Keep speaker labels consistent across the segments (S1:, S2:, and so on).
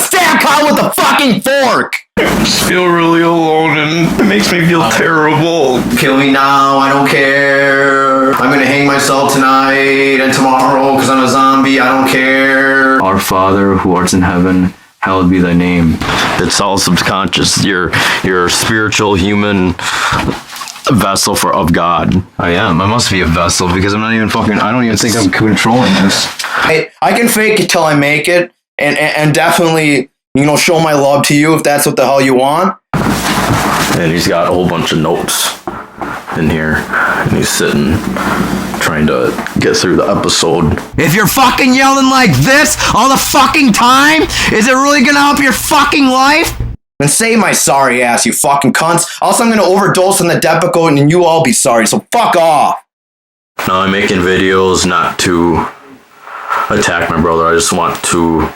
S1: stab Kyle with a fucking fork!
S2: I just feel really alone and it makes me feel terrible.
S1: Kill me now, I don't care. I'm gonna hang myself tonight and tomorrow because I'm a zombie, I don't care.
S3: Our Father who art in heaven, hallowed be thy name.
S4: It's all subconscious. You're a spiritual human vessel of God.
S3: I am. I must be a vessel because I'm not even fucking, I don't even think I'm controlling this.
S1: I can fake it till I make it and definitely, show my love to you if that's what the hell you want.
S4: And he's got a whole bunch of notes in here, and he's sitting trying to get through the episode.
S5: If you're fucking yelling like this all the fucking time, is it really gonna help your fucking life?
S1: Then say my sorry ass, you fucking cunts. Also, I'm gonna overdose on the Depakote and you all be sorry, so fuck off.
S4: Now, I'm making videos not to attack my brother. I just want to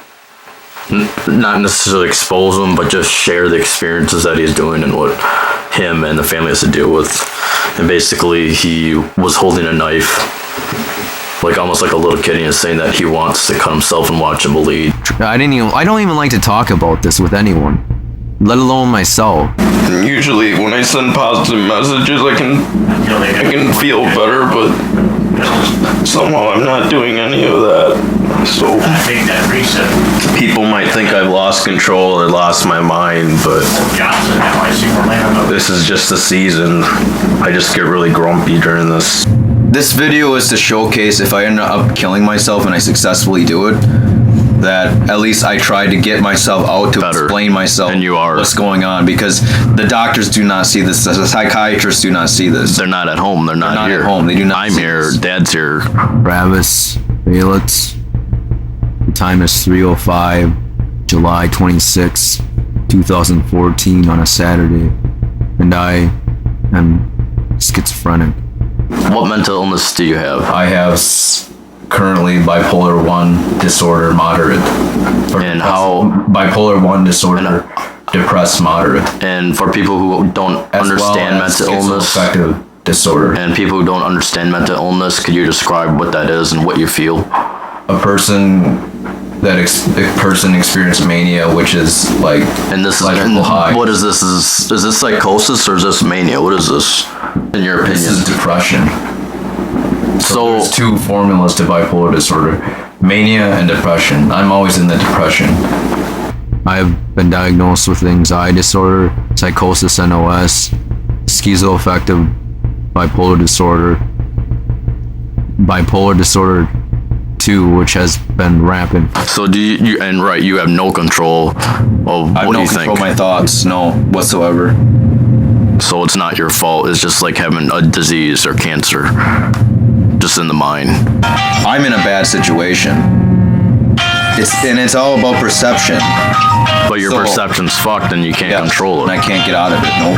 S4: not necessarily expose him, but just share the experiences that he's doing and what him and the family has to deal with. And basically, he was holding a knife, like almost like a little kid, and he's saying that he wants to cut himself and watch him bleed.
S5: I don't even like to talk about this with anyone, let alone myself.
S2: And usually when I send positive messages, I can feel better, but somehow I'm not doing any of that. So
S6: I think that reset.
S4: People might think I've lost control or lost my mind, but this is just the season. I just get really grumpy during this.
S3: This video is to showcase if I end up killing myself and I successfully do it, that at least I tried to get myself out to explain myself
S4: and you are.
S3: What's going on, because the doctors do not see this, the psychiatrists do not see this.
S4: They're not at home. They're not here.
S3: At home. They do not.
S4: I'm here.
S3: This.
S4: Dad's here.
S5: Travis Balitz. The time is 3:05, July 26, 2014 on a Saturday, and I am schizophrenic.
S4: What mental illness do you have?
S3: I have currently bipolar 1 disorder moderate.
S4: And how?
S3: Bipolar 1 disorder depressed moderate.
S4: And for people who don't understand mental illness,
S3: schizoaffective disorder.
S4: and people who don't understand mental illness, could you describe what that is and what you feel?
S3: A person experienced mania, which is like high.
S4: What is this? Is this psychosis or is this mania? What is this, in your opinion?
S3: This is depression.
S4: So
S3: there's two formulas to bipolar disorder: mania and depression. I'm always in the depression.
S5: I have been diagnosed with anxiety disorder, psychosis NOS, schizoaffective bipolar disorder 2, which has been rampant.
S4: So do you have no control of what you think? I have no control
S3: of my thoughts, no, whatsoever.
S4: So it's not your fault, it's just like having a disease or cancer, just in the mind.
S3: I'm in a bad situation. It's all about perception.
S4: But your perception's fucked and you can't control it.
S3: And I can't get out of it, no.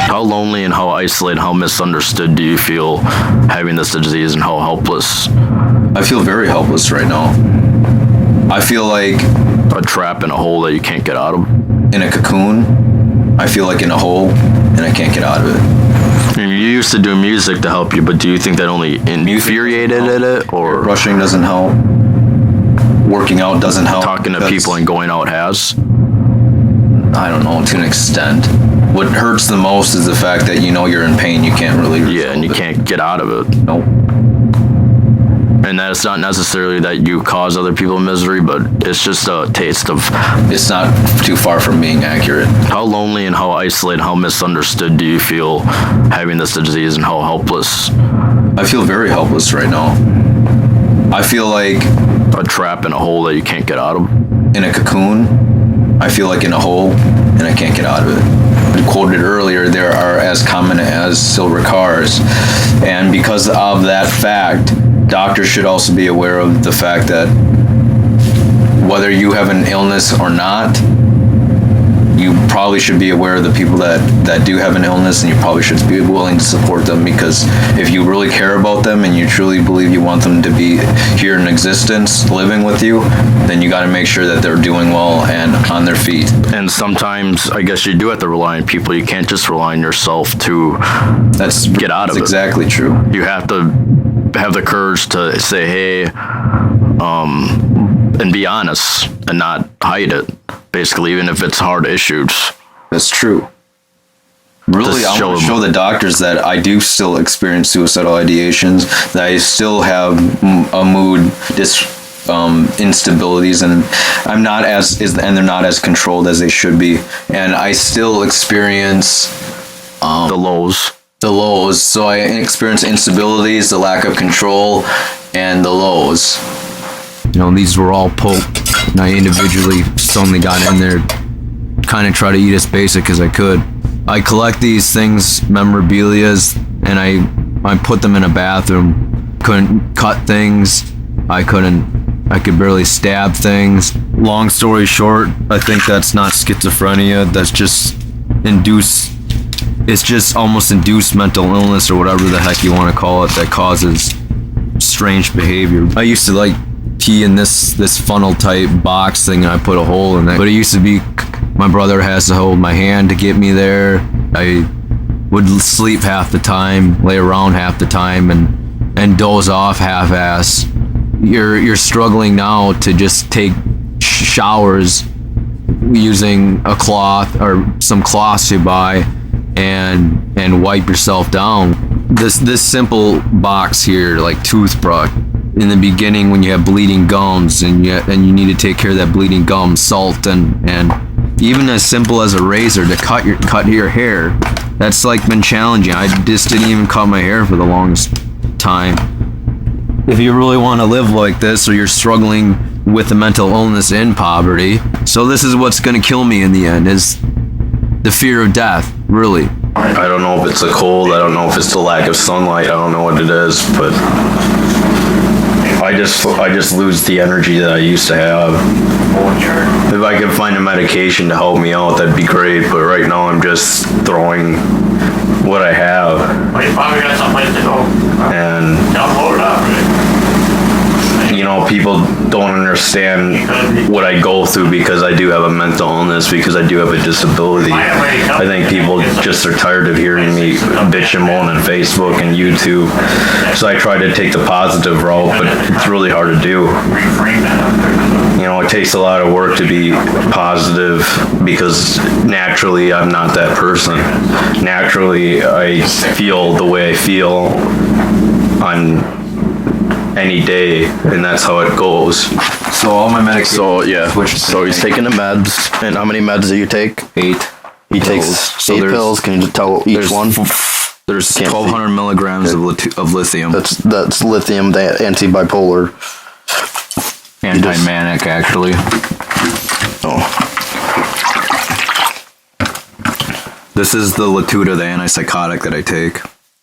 S4: How lonely and how isolated, how misunderstood do you feel having this disease, and how helpless?
S3: I feel very helpless right now. I feel like
S4: a trap in a hole that you can't get out of.
S3: In a cocoon. I feel like in a hole and I can't get out of it.
S4: And you used to do music to help you, but do you think that only infuriated it, or
S3: brushing doesn't help? Working out doesn't help.
S4: Talking to people and going out has?
S3: I don't know, to an extent. What hurts the most is the fact that you're in pain. You can't really.
S4: Yeah, and you can't get out of it.
S3: Nope.
S4: And that's not necessarily that you cause other people misery, but it's just a taste of.
S3: It's not too far from being accurate.
S4: How lonely and how isolated, how misunderstood do you feel having this disease, and how helpless?
S3: I feel very helpless right now. I feel like
S4: a trap in a hole that you can't get out of.
S3: In a cocoon. I feel like in a hole and I can't get out of it. I quoted earlier, there are as common as silver cars. And because of that fact, doctors should also be aware of the fact that whether you have an illness or not, you probably should be aware of the people that do have an illness, and you probably should be willing to support them, because if you really care about them and you truly believe you want them to be here in existence, living with you, then you got to make sure that they're doing well and on their feet.
S4: And sometimes, I guess you do have to rely on people. You can't just rely on yourself to get out of it.
S3: That's exactly true.
S4: You have to have the courage to say, hey, and be honest and not hide it. Basically, even if it's hard issues.
S3: That's true. Really, I want to show the doctors that I do still experience suicidal ideations, that I still have a mood instabilities, and I'm not and they're not as controlled as they should be, and I still experience
S4: the lows.
S3: So I experience instabilities, the lack of control, and the lows.
S5: You know, these were all poked, and I individually suddenly got in there, kind of try to eat as basic as I could. I collect these things, memorabilias, and I put them in a bathroom. Couldn't cut things. I could barely stab things. Long story short, I think that's not schizophrenia. That's just it's just almost induced mental illness or whatever the heck you want to call it that causes strange behavior. I used to like pee in this funnel type box thing, and I put a hole in that. But it used to be my brother has to hold my hand to get me there. I would sleep half the time, lay around half the time, and doze off half-ass. You're struggling now to just take showers using a cloth or some cloths you buy and wipe yourself down. This simple box here, like toothbrush, in the beginning when you have bleeding gums and you need to take care of that bleeding gum, salt and even as simple as a razor to cut your hair, that's like been challenging. I just didn't even cut my hair for the longest time. If you really want to live like this, or you're struggling with a mental illness and poverty, so this is what's going to kill me in the end, is the fear of death, really.
S4: I don't know if it's the cold, I don't know if it's the lack of sunlight, I don't know what it is, but I just lose the energy that I used to have. If I could find a medication to help me out, that'd be great, but right now I'm just throwing what I have.
S6: Well, you probably got someplace to go.
S4: And
S6: Download it up.
S4: you know, people don't understand what I go through because I do have a mental illness, because I do have a disability. I think people just are tired of hearing me bitch and moan on Facebook and YouTube. So I try to take the positive route, but it's really hard to do. You know, it takes a lot of work to be positive because naturally I'm not that person. Naturally, I feel the way I feel on any day, and that's how it goes.
S3: So all my medication.
S4: So yeah. So he's taking the meds. And how many meds do you take?
S3: 8.
S4: He takes 8 pills. Can you tell each one?
S3: There's 1,200 milligrams of lithium.
S4: That's lithium, the anti-bipolar.
S3: Anti-manic, actually.
S4: Oh.
S3: This is the Latuda, the antipsychotic that I take.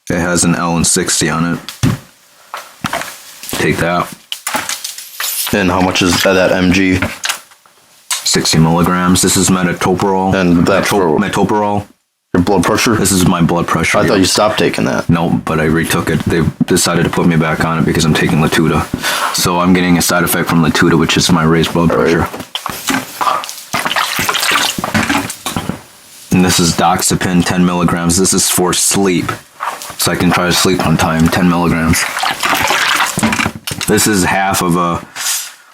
S3: It has an L60 on it. Take that.
S4: And how much is that mg?
S3: 60 milligrams. This is metoprolol.
S4: And that's
S3: metoprolol.
S4: Your blood pressure?
S3: This is my blood pressure.
S4: I thought you stopped taking that.
S3: No, but I retook it. They decided to put me back on it because I'm taking Latuda. So I'm getting a side effect from Latuda, which is my raised blood pressure. And this is Doxepin, 10 milligrams. This is for sleep. So I can try to sleep on time, 10 milligrams. This is half of a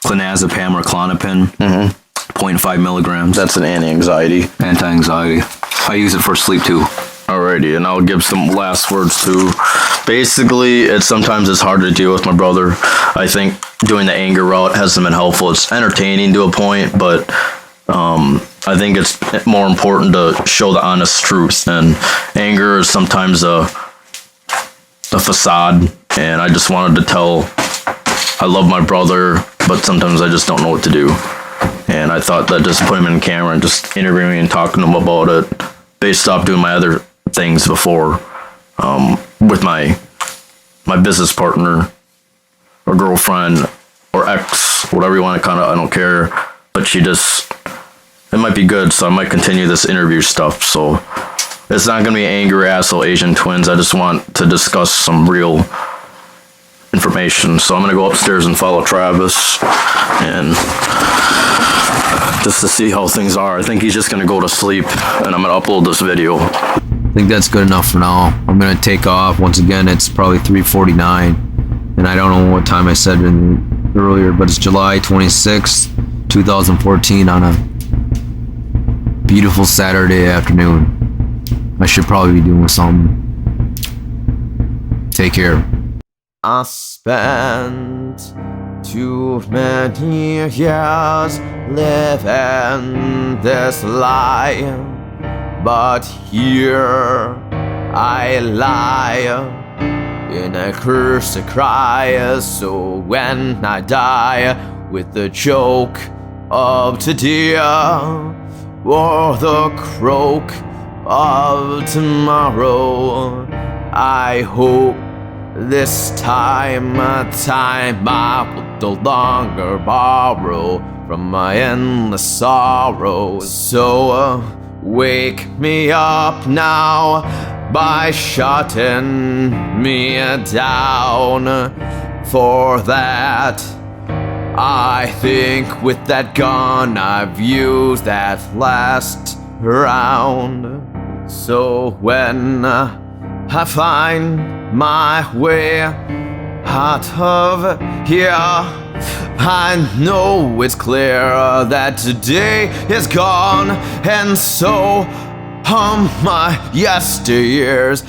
S3: clonazepam or Klonopin, 0.5 milligrams.
S4: That's an anti-anxiety.
S3: Anti-anxiety. I use it for sleep too.
S4: Alrighty, and I'll give some last words too. Basically, sometimes it's hard to deal with my brother. I think doing the anger route hasn't been helpful. It's entertaining to a point, but I think it's more important to show the honest truth. And anger is sometimes a facade, and I just wanted to tell I love my brother, but sometimes I just don't know what to do. And I thought that just put him in camera and just interviewing and talking to him about it. They stopped doing my other things before with my business partner or girlfriend or ex, whatever you want to I don't care. But it might be good, so I might continue this interview stuff. So it's not going to be angry asshole Asian twins. I just want to discuss some real information. So I'm going to go upstairs and follow Travis and just to see how things are. I think he's just going to go to sleep and I'm going to upload this video.
S5: I think that's good enough for now. I'm gonna take off. Once again, it's probably 3:49, and I don't know what time I said in earlier, but it's July 26th, 2014 on a beautiful Saturday afternoon. I should probably be doing something. Take care. I spent too many years living this life, but here I lie in a curse to cry. So when I die with the joke of today or the croak of tomorrow, I hope this time I will no longer borrow from my endless sorrow. So wake me up now by shutting me down. For that, I think with that gun I've used that last round. So when I find my way out of here, I know it's clear that today is gone, and so my yesteryears